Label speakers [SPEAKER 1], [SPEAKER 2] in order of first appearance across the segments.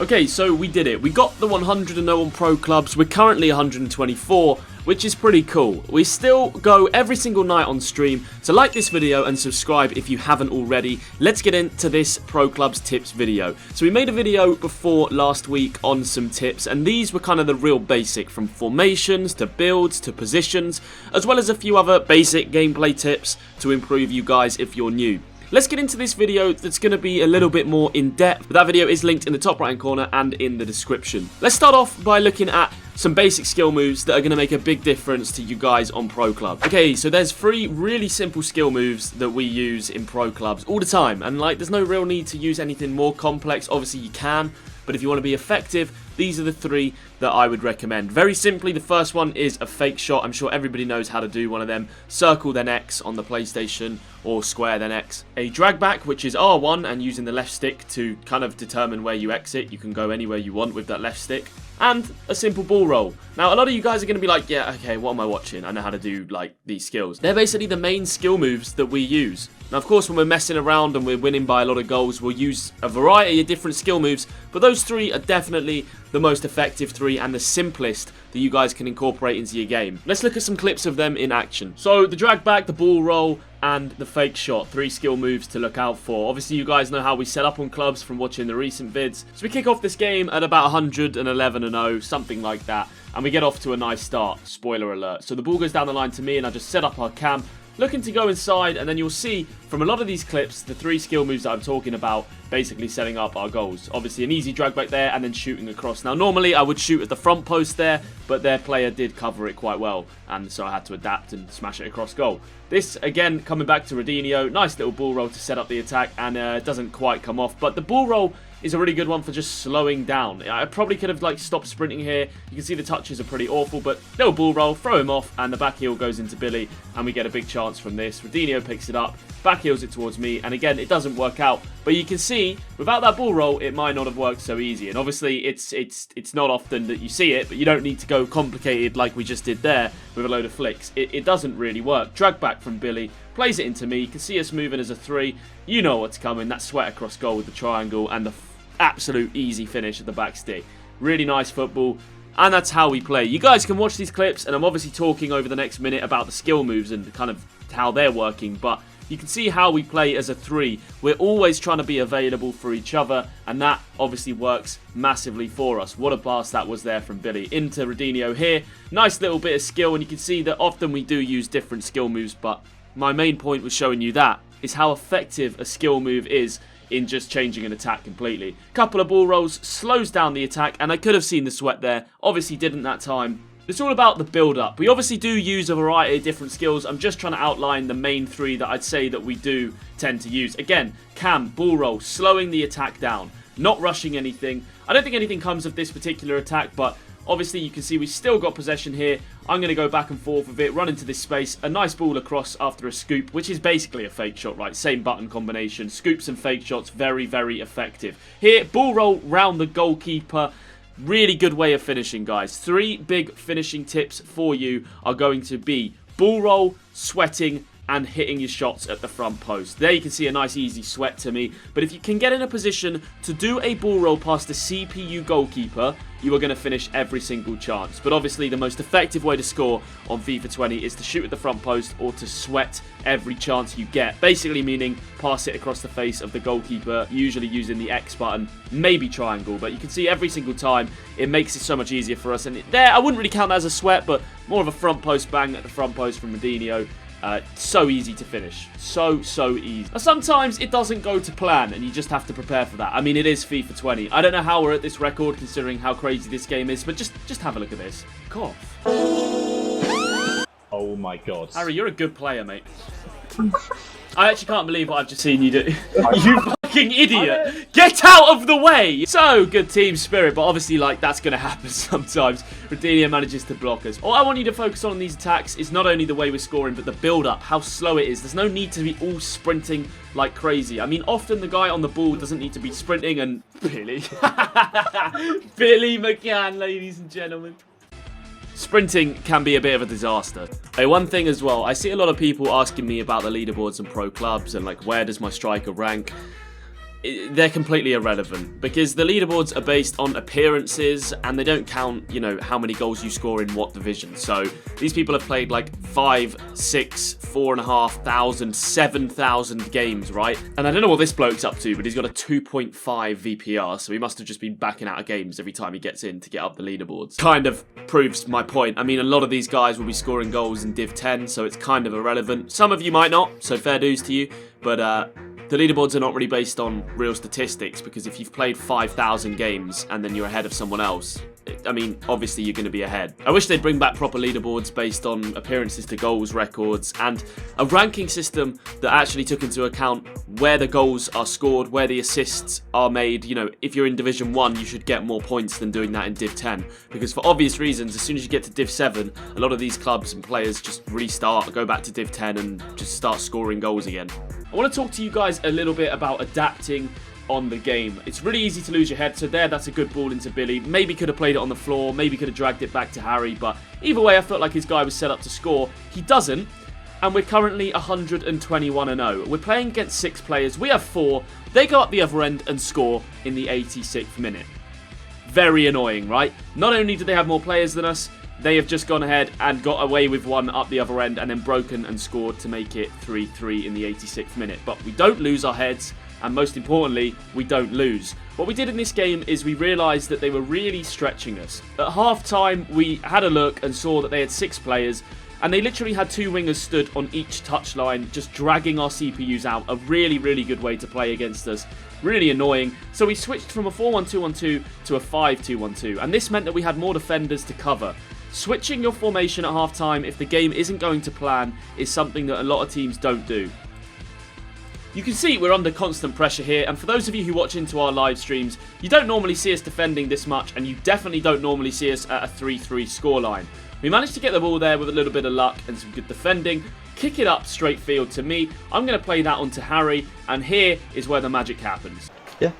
[SPEAKER 1] Okay, so we did it. We got the 100 on pro clubs. We're currently 124, which is pretty cool. We still go every single night on stream, so like this video and subscribe if you haven't already. Let's get into this pro clubs tips video. So we made a video before last week on some tips, and these were kind of the real basic, from formations to builds to positions, as well as a few other basic gameplay tips to improve you guys if you're new. Let's get into this video that's going to be a little bit more in depth. That video is linked in the top right hand corner and in the description. Let's start off by looking at some basic skill moves that are going to make a big difference to you guys on pro club. Okay, so there's 3 really simple skill moves that we use in pro clubs all the time, and like there's no real need to use anything more complex. Obviously you can, but if you want to be effective, these are the 3 that I would recommend. Very simply, the first one is a fake shot. I'm sure everybody knows how to do one of them. Circle then X on the PlayStation, or square then X. A drag back, which is R1, and using the left stick to kind of determine where you exit. You can go anywhere you want with that left stick. And a simple ball roll. Now, a lot of you guys are going to be like, yeah, okay, what am I watching? I know how to do, like, these skills. They're basically the main skill moves that we use. Now, of course, when we're messing around and we're winning by a lot of goals, we'll use a variety of different skill moves, but those 3 are definitely the most effective 3 and the simplest that you guys can incorporate into your game. Let's look at some clips of them in action. So, the drag back, the ball roll, and the fake shot, 3 skill moves to look out for. Obviously, you guys know how we set up on clubs from watching the recent vids. So we kick off this game at about 111-0, something like that, and we get off to a nice start. Spoiler alert. So the ball goes down the line to me, and I just set up our cam, looking to go inside, and then you'll see from a lot of these clips the 3 skill moves that I'm talking about basically setting up our goals. Obviously an easy drag back there and then shooting across. Now normally I would shoot at the front post there, but their player did cover it quite well, and so I had to adapt and smash it across goal. This again coming back to Rodinho, nice little ball roll to set up the attack, and it doesn't quite come off, but the ball roll is a really good one for just slowing down. I probably could have like stopped sprinting here. You can see the touches are pretty awful, but little ball roll, throw him off, and the back heel goes into Billy, and we get a big chance from this. Rodinho picks it up, back heels it towards me, and again it doesn't work out. But you can see without that ball roll, it might not have worked so easy. And obviously it's not often that you see it, but you don't need to go complicated like we just did there with a load of flicks. It doesn't really work. Drag back from Billy, plays it into me. You can see us moving as a 3. You know what's coming. That sweat across goal with the triangle and the absolute easy finish at the back stick. Really nice football, and that's how we play. You guys can watch these clips, and I'm obviously talking over the next minute about the skill moves and kind of how they're working, but you can see how we play as a 3. We're always trying to be available for each other, and that obviously works massively for us. What a pass that was there from Billy into Rodinho here. Nice little bit of skill, and you can see that often we do use different skill moves, but my main point was showing you that is how effective a skill move is in just changing an attack completely. Couple of ball rolls, slows down the attack, and I could have seen the sweat there. Obviously didn't that time. It's all about the build-up. We obviously do use a variety of different skills. I'm just trying to outline the main 3 that I'd say that we do tend to use. Again, cam, ball roll, slowing the attack down, not rushing anything. I don't think anything comes of this particular attack, but obviously you can see we've still got possession here. I'm going to go back and forth with it, run into this space, a nice ball across after a scoop, which is basically a fake shot, right? Same button combination. Scoops and fake shots, very, very effective. Here, ball roll round the goalkeeper. Really good way of finishing, guys. 3 big finishing tips for you are going to be ball roll, sweating, and hitting your shots at the front post. There you can see a nice easy sweat to me, but if you can get in a position to do a ball roll past the CPU goalkeeper, you are going to finish every single chance. But obviously the most effective way to score on FIFA 20 is to shoot at the front post or to sweat every chance you get. Basically meaning pass it across the face of the goalkeeper, usually using the X button, maybe triangle, but you can see every single time it makes it so much easier for us. And there, I wouldn't really count that as a sweat, but more of a front post bang at the front post from Rodinho. So easy to finish. So easy. Now, sometimes it doesn't go to plan and you just have to prepare for that. I mean, it is FIFA 20. I don't know how we're at this record considering how crazy this game is, but just have a look at this. Cough.
[SPEAKER 2] Oh my god.
[SPEAKER 1] Harry, you're a good player, mate. I actually can't believe what I've just seen you do. You fucking idiot! Get out of the way! So, good team spirit, but obviously, like, that's going to happen sometimes. Rodinho manages to block us. All I want you to focus on these attacks is not only the way we're scoring, but the build-up, how slow it is. There's no need to be all sprinting like crazy. I mean, often the guy on the ball doesn't need to be sprinting, and Billy. Billy McCann, ladies and gentlemen. Sprinting can be a bit of a disaster. Hey, one thing as well, I see a lot of people asking me about the leaderboards and pro clubs and like where does my striker rank. they're completely irrelevant because the leaderboards are based on appearances and they don't count, you know, how many goals you score in what division. So these people have played like 5, 6, 4,500, 7,000 games, right? And I don't know what this bloke's up to, but he's got a 2.5 VPR, so he must have just been backing out of games every time he gets in to get up the leaderboards. Kind of proves my point. I mean, a lot of these guys will be scoring goals in Div 10, so it's kind of irrelevant. Some of you might not, so fair dues to you, but the leaderboards are not really based on real statistics because if you've played 5,000 games and then you're ahead of someone else, I mean, obviously you're going to be ahead. I wish they'd bring back proper leaderboards based on appearances to goals records and a ranking system that actually took into account where the goals are scored, where the assists are made. You know, if you're in Division 1, you should get more points than doing that in Div 10 because for obvious reasons, as soon as you get to Div 7, a lot of these clubs and players just restart, go back to Div 10 and just start scoring goals again. I want to talk to you guys a little bit about adapting on the game. It's really easy to lose your head, so that's a good ball into Billy. Maybe could have played it on the floor, maybe could have dragged it back to Harry, but either way I felt like his guy was set up to score. He doesn't, and we're currently 121-0. We're playing against 6 players, we have 4, they go up the other end and score in the 86th minute. Very annoying, right? Not only do they have more players than us, they have just gone ahead and got away with one up the other end and then broken and scored to make it 3-3 in the 86th minute. But we don't lose our heads. And most importantly, we don't lose. What we did in this game is we realised that they were really stretching us. At half-time, we had a look and saw that they had 6 players, and they literally had 2 wingers stood on each touchline, just dragging our CPUs out. A really, really good way to play against us. Really annoying. So we switched from a 4-1-2-1-2 to a 5-2-1-2, and this meant that we had more defenders to cover. Switching your formation at half-time if the game isn't going to plan is something that a lot of teams don't do. You can see we're under constant pressure here, and for those of you who watch into our live streams, you don't normally see us defending this much, and you definitely don't normally see us at a 3-3 scoreline. We managed to get the ball there with a little bit of luck and some good defending, kick it up straight field to me. I'm going to play that onto Harry, and here is where the magic happens.
[SPEAKER 2] Yeah.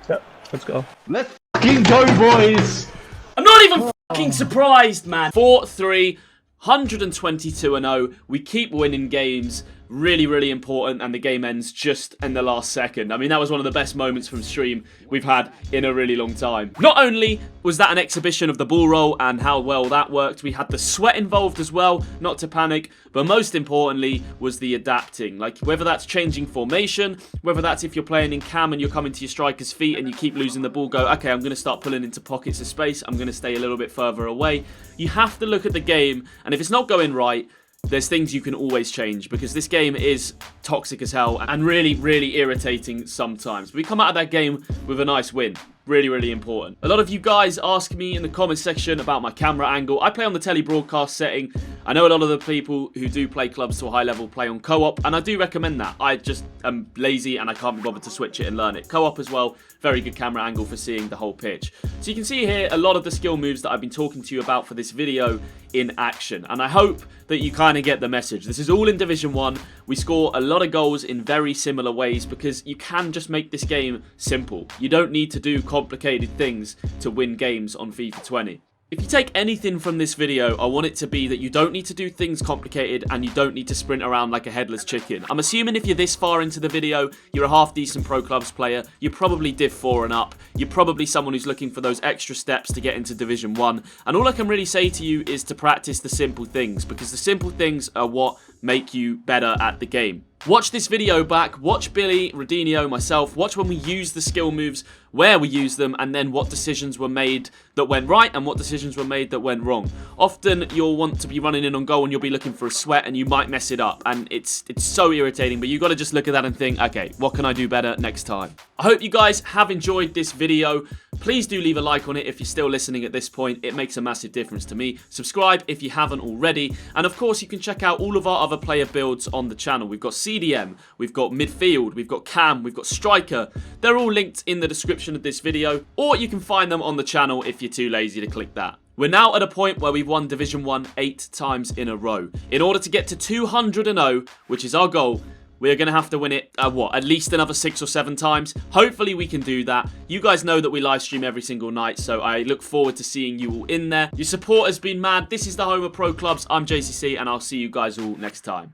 [SPEAKER 2] Yep, let's go.
[SPEAKER 3] Let's fucking go, boys!
[SPEAKER 1] I'm not even fucking surprised, man. 4-3, 122-0. We keep winning games. Really, really important, and the game ends just in the last second. I mean, that was one of the best moments from stream we've had in a really long time. Not only was that an exhibition of the ball roll and how well that worked, we had the sweat involved as well, not to panic, but most importantly was the adapting. Like, whether that's changing formation, whether that's if you're playing in cam and you're coming to your striker's feet and you keep losing the ball, go, okay, I'm going to start pulling into pockets of space, I'm going to stay a little bit further away. You have to look at the game, and if it's not going right, there's things you can always change because this game is toxic as hell and really, really irritating sometimes. We come out of that game with a nice win. Really, really important. A lot of you guys ask me in the comments section about my camera angle. I play on the tele broadcast setting. I know a lot of the people who do play clubs to a high level play on co-op, and I do recommend that. I just am lazy and I can't be bothered to switch it and learn it. Co-op as well, very good camera angle for seeing the whole pitch. So you can see here a lot of the skill moves that I've been talking to you about for this video in action, and I hope that you kind of get the message. This is all in Division 1. We score a lot of goals in very similar ways because you can just make this game simple. You don't need to do complicated things to win games on FIFA 20. If you take anything from this video, I want it to be that you don't need to do things complicated and you don't need to sprint around like a headless chicken. I'm assuming if you're this far into the video, you're a half-decent Pro Clubs player, you're probably Div 4 and up, you're probably someone who's looking for those extra steps to get into Division 1, and all I can really say to you is to practice the simple things, because the simple things are what make you better at the game. Watch this video back, watch Billy, Rodinho, myself, watch when we use the skill moves, where we use them, and then what decisions were made that went right and what decisions were made that went wrong. Often you'll want to be running in on goal and you'll be looking for a sweat and you might mess it up, and it's so irritating, but you've got to just look at that and think, okay, what can I do better next time? I hope you guys have enjoyed this video. Please do leave a like on it if you're still listening at this point. It makes a massive difference to me. Subscribe if you haven't already. And of course, you can check out all of our other player builds on the channel. We've got CDM, we've got midfield, we've got cam, we've got striker. They're all linked in the description of this video, or you can find them on the channel if you're too lazy to click that. We're now at a point where we've won Division 1 8 times in a row. In order to get to 200-0, which is our goal, we're going to have to win it, at least another 6 or 7 times. Hopefully we can do that. You guys know that we live stream every single night, so I look forward to seeing you all in there. Your support has been mad. This is the home of Pro Clubs. I'm JCC, and I'll see you guys all next time.